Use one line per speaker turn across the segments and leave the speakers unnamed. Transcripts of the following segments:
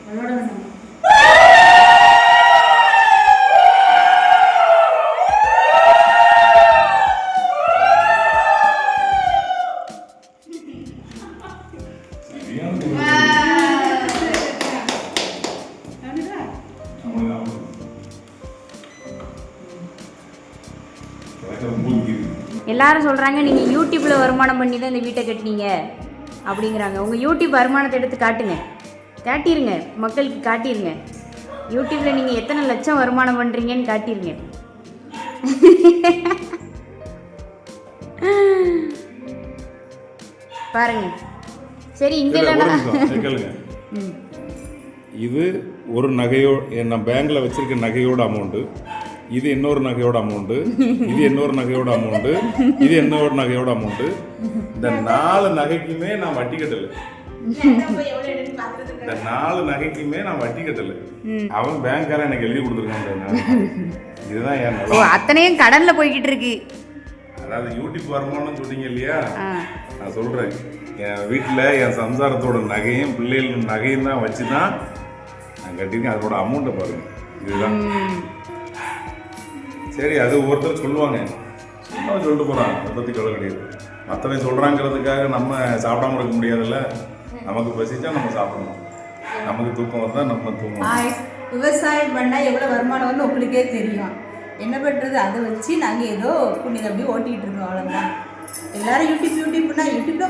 அதோட வேண்டாம்.
எல்லாரும் சொல்கிறாங்க நீங்கள் யூடியூப்பில் வருமானம் பண்ணி தான் இந்த வீட்டை கட்டினீங்க அப்படிங்கிறாங்க. உங்கள் யூடியூப் வருமானத்தை எடுத்து காட்டுங்க, காட்டிடுங்க, மக்களுக்கு காட்டிடுங்க. யூடியூப்பில் நீங்கள் எத்தனை லட்சம் வருமானம் பண்ணுறீங்கன்னு காட்டிடுங்க. பாருங்க. சரி, இங்கே
இது ஒரு நகையோ நான் பேங்க்கில் வச்சுருக்க நகையோட அமௌண்ட்டு, இது இன்னொரு நகையோட அமௌண்ட்டு, இது இன்னொரு நகையோட அமௌண்ட்டு, இது இன்னொரு நகையோட அமௌண்ட்டு. இந்த 4 நகைக்குமே நான் வட்டி கட்டலை. இந்த 4 நகைக்குமே நான் வட்டி கட்டலை. அவன் பேங்க்காரன் எனக்கு எழுதி கொடுத்துருக்கான். இதுதான் என்
அத்தனையும் கடன்ல போய்கிட்டு இருக்கு.
அதாவது யூடியூப் வருமானம் சொன்னீங்க இல்லையா, நான் சொல்கிறேன், என் வீட்டில் என் சம்சாரத்தோட நகையும் பிள்ளைகளோட நகையும் தான் வச்சு தான் நான் கட்டியிருக்கேன். அதோட அமௌண்ட்டை பாருங்கள். இதுதான். சரி, அது ஒவ்வொருத்தர் சொல்லுவாங்க, சும்மா சொல்லிட்டு போகிறான், அதை பற்றி கவலை கிடையாது. மற்றவங்க சொல்கிறாங்கிறதுக்காக நம்ம சாப்பிடாம இருக்க முடியாதுல்ல. நமக்கு பசிச்சா நம்ம சாப்பிடணும், நமக்கு தூக்கம் வந்தால் நம்ம தூங்கணும்.
விவசாயம் பண்ணால் எவ்வளோ வருமானம் வந்து உங்களுக்கே தெரியும். என்ன பண்ணுறது, அதை வச்சு நாங்கள் ஏதோ புண்ணியதை அப்படியே ஓட்டிகிட்டு இருக்கோம், அவ்வளோதான். எல்லாரும் யூடியூப்னா யூடியூப்ல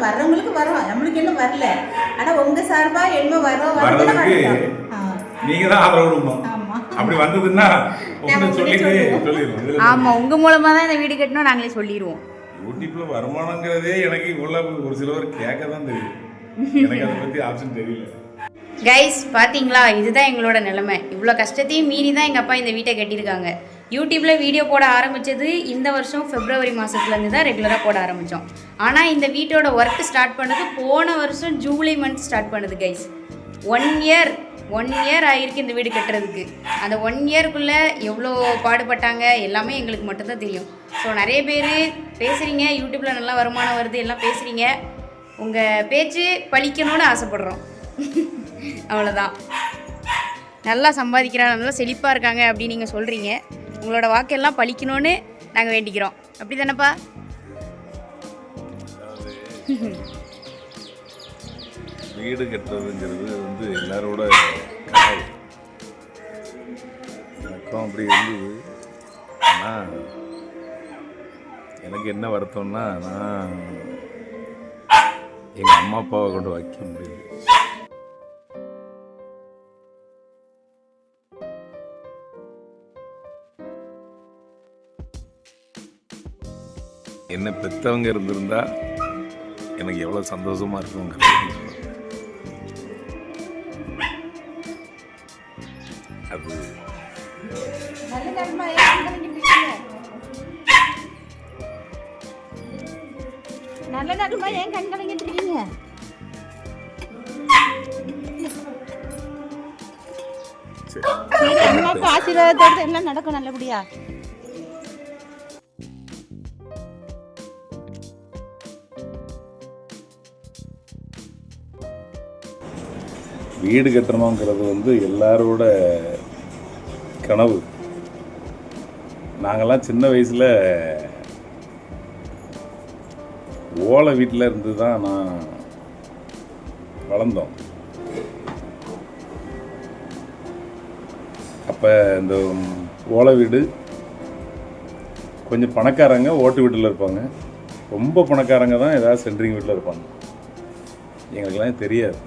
வர்றவங்களுக்கு வரோம், நம்மளுக்கு என்ன வரல. ஆனால் உங்கள் சார்பாக என்ன வரோம்
நீங்கள் தான் ஆதரவு கொடுக்கணும். அப்படி வந்ததுன்னா
ஆமா, உங்க மூலமா தான் இந்த வீடு கட்டணும் நாங்களே சொல்லிடுவோம்.
யூடியூப்ல வருமானங்கிறதே எனக்கு இவ்வளவு ஒரு சிலவர் கேட்க தான் தெரியும், எனக்கு அதை பத்தி ஆப்ஷன் தெரியல.
கைஸ் பார்த்தீங்களா, இதுதான் எங்களோட நிலைமை. இவ்வளோ கஷ்டத்தையும் மீறி தான் எங்கள் அப்பா இந்த வீட்டை கட்டியிருக்காங்க. யூடியூப்பில் வீடியோ போட ஆரம்பித்தது இந்த வருஷம் February மாதத்துலேருந்து தான் ரெகுலராக போட ஆரம்பித்தோம். ஆனால் இந்த வீட்டோட ஒர்க் ஸ்டார்ட் பண்ணது போன வருஷம் ஜூலை மந்த் ஸ்டார்ட் பண்ணுது கைஸ். 1 இயர் ஆகிருக்கு இந்த வீடு கட்டுறதுக்கு. அந்த 1 இயருக்குள்ளே எவ்வளோ பாடுபட்டாங்க எல்லாமே எங்களுக்கு மட்டும்தான் தெரியும். ஸோ நிறைய பேர் பேசுகிறீங்க, யூடியூப்பில் நல்லா வருமானம் வருது எல்லாம் பேசுகிறீங்க. உங்கள் பேச்சு பழிக்கணும்னு ஆசைப்படுறோம். அவ்வளோதான். நல்லா சம்பாதிக்கிறாங்க, நல்லா செழிப்பாக இருக்காங்க அப்படின்னு நீங்கள் சொல்கிறீங்க. உங்களோட வாக்கெல்லாம் பழிக்கணும்னு நாங்கள் வேண்டிக்கிறோம். அப்படி தானேப்பா?
வீடு கட்டுறதுங்கிறது வந்து எல்லாரோட கனவு. எனக்கும் அப்படி இருந்தது. ஆனால் எனக்கு என்ன வருத்தம்னா, நான் எங்கள் அம்மா அப்பாவை கொண்டு வைக்க முடியல. என்ன பெற்றவங்க இருந்திருந்தா எனக்கு எவ்வளோ சந்தோஷமாக இருக்குங்கிறது. அது
நல்ல நடுமா ஏன் கண் கலங்கிட்டு இருக்கீங்க? ஆசீர்வாதத்தோடு எல்லாம் நடக்கும் நல்லபடியா.
வீடு கட்டணுங்கிறது வந்து எல்லாரோட கனவு. நாங்கள்லாம் சின்ன வயசில் ஓலை வீட்டில் இருந்து தான் நான் வளர்ந்தோம். அப்போ இந்த ஓலை வீடு கொஞ்சம் பணக்காரங்க ஓட்டு வீட்டில் இருப்பாங்க, ரொம்ப பணக்காரங்க தான் ஏதாவது சென்ட்ரிங் வீட்டில் இருப்பாங்க. எங்களுக்கெல்லாம் தெரியாது.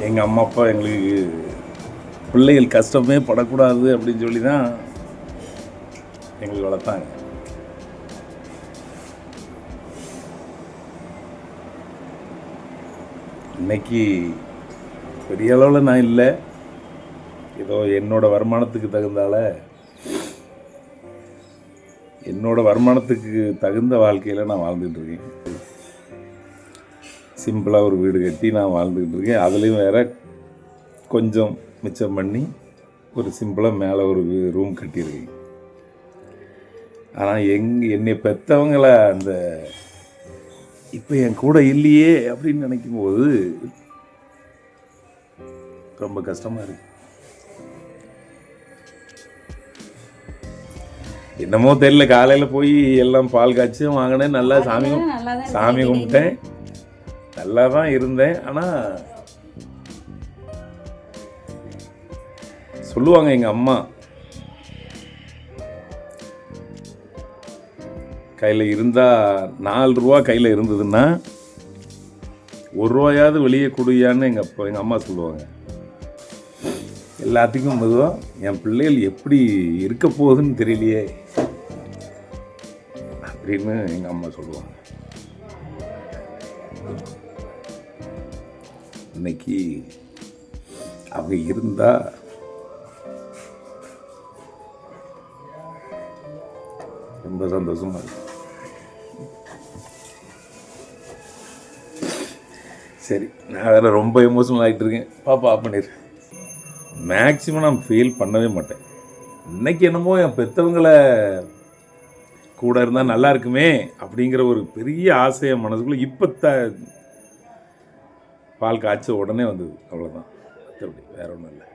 எங்கள் அம்மா அப்பா எங்களுக்கு பிள்ளைகள் கஷ்டமே படக்கூடாது அப்படின்னு சொல்லி தான் எங்களுக்கு வளர்த்தாங்க. இன்னைக்கு பெரிய அளவில் நான் இல்லை, ஏதோ என்னோடய வருமானத்துக்கு தகுந்த வாழ்க்கையில் நான் வாழ்ந்துகிட்டு இருக்கேன். சிம்பிளாக ஒரு வீடு கட்டி நான் வாழ்ந்துக்கிட்டு இருக்கேன். அதுலேயும் வேறு கொஞ்சம் மிச்சம் பண்ணி ஒரு சிம்பிளாக மேலே ஒரு ரூம் கட்டியிருக்கேன். ஆனால் என்னை பெற்றவங்கள அந்த இப்போ என் கூட இல்லையே அப்படின்னு நினைக்கும் போது ரொம்ப கஷ்டமாக இருக்கு. என்னமோ தெரியல, காலையில் போய் எல்லாம் பால் காய்ச்சும் வாங்கினேன், நல்லா சாமி கும்பிட்டேன், நல்லா தான் இருந்தேன். ஆனால் சொல்லுவாங்க எங்கள் அம்மா, கையில் இருந்தால் 4 ரூபா கையில் இருந்ததுன்னா 1 ரூபாயாவது வெளியே கொடுயான்னு எங்கள் அம்மா சொல்லுவாங்க. எல்லாத்துக்கும் மெதுவாக என் பிள்ளைகள் எப்படி இருக்க போகுதுன்னு தெரியலையே அப்படின்னு எங்கள் அம்மா சொல்லுவாங்க. இன்னைக்கு அவங்க இருந்தால் ரொம்ப சந்தோஷமாக இருக்கு. சரி, நான் வேறு ரொம்ப எமோஷனல் ஆகிட்டு இருக்கேன். பாப்பா ஆஃப் பண்ணிடு. மேக்ஸிமம் நான் ஃபீல் பண்ணவே மாட்டேன். இன்றைக்கி என்னமோ என் பெற்றவங்களை கூட இருந்தால் நல்லா இருக்குமே அப்படிங்கிற ஒரு பெரிய ஆசை என் மனசுக்குள்ளே இப்போ பால் காய்ச்ச உடனே வந்தது. அவ்வளோதான், மற்றபடி வேற ஒன்றும் இல்லை.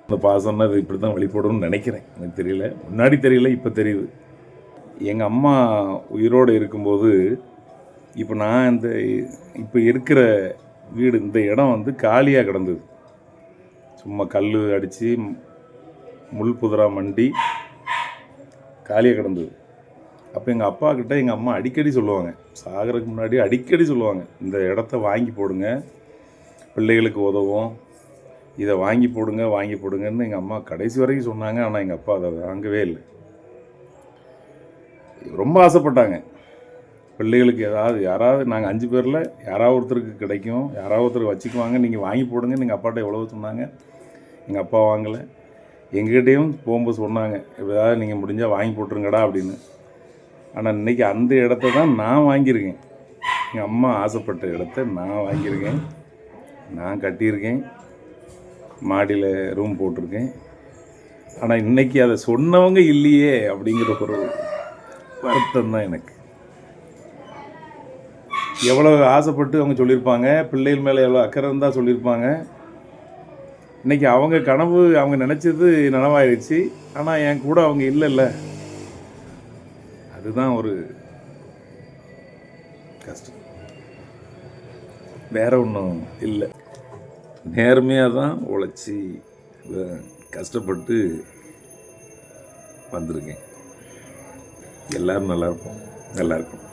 அந்த பாசம்னா இது இப்படி தான் வெளிப்படணும்னு நினைக்கிறேன். எனக்கு தெரியல, முன்னாடி தெரியல, இப்போ தெரியுது. எங்கள் அம்மா உயிரோடு இருக்கும்போது இப்போ நான் இப்போ இருக்கிற வீடு, இந்த இடம் வந்து காலியாக கிடந்தது. சும்மா கல் அடித்து முள் புதரா மண்டி காலியாக கிடந்தது. அப்போ எங்கள் அப்பா கிட்ட எங்கள் அம்மா அடிக்கடி சொல்லுவாங்க, சாகிறதுக்கு முன்னாடி அடிக்கடி சொல்லுவாங்க, இந்த இடத்த வாங்கி போடுங்க, பிள்ளைகளுக்கு உதவும், இதை வாங்கி போடுங்கன்னு எங்கள் அம்மா கடைசி வரைக்கும் சொன்னாங்க. ஆனால் எங்கள் அப்பா அதை வாங்கவே இல்லை. ரொம்ப ஆசைப்பட்டாங்க, பிள்ளைகளுக்கு யாராவது நாங்கள் 5 பேரில் யாராவது ஒருத்தருக்கு கிடைக்கும், யாராவது ஒருத்தருக்கு வச்சுக்குவாங்க, நீங்கள் வாங்கி போடுங்கன்னு எங்கள் அப்பாட்ட எவ்வளோ சொன்னாங்க. எங்கள் அப்பா வாங்கலை. எங்ககிட்டையும் போகும்போது சொன்னாங்க, எப்படியாவது நீங்கள் முடிஞ்சால் வாங்கி போட்டுருங்கடா அப்படின்னு. ஆனால் இன்றைக்கி அந்த இடத்த தான் நான் வாங்கியிருக்கேன். எங்கள் அம்மா ஆசைப்பட்ட இடத்த நான் வாங்கியிருக்கேன், நான் கட்டியிருக்கேன், மாடியில் ரூம் போட்டிருக்கேன். ஆனால் இன்றைக்கி அதை சொன்னவங்க இல்லையே அப்படிங்கிற ஒரு வருத்தம் தான் எனக்கு. எவ்வளோ ஆசைப்பட்டு அவங்க சொல்லியிருப்பாங்க, பிள்ளைகள் மேலே எவ்வளோ அக்கறை இருந்தால் சொல்லியிருப்பாங்க. இன்றைக்கி அவங்க கனவு, அவங்க நினச்சது நனவாயிடுச்சு. ஆனால் என் கூட அவங்க இல்லைல்ல, அதுதான் ஒரு கஷ்டம், வேற ஒன்றும் இல்லை. நேர்மையாக தான் உழைச்சி கஷ்டப்பட்டு வந்திருக்கேன். எல்லோரும் நல்லா இருப்போம், நல்லா இருக்கும்.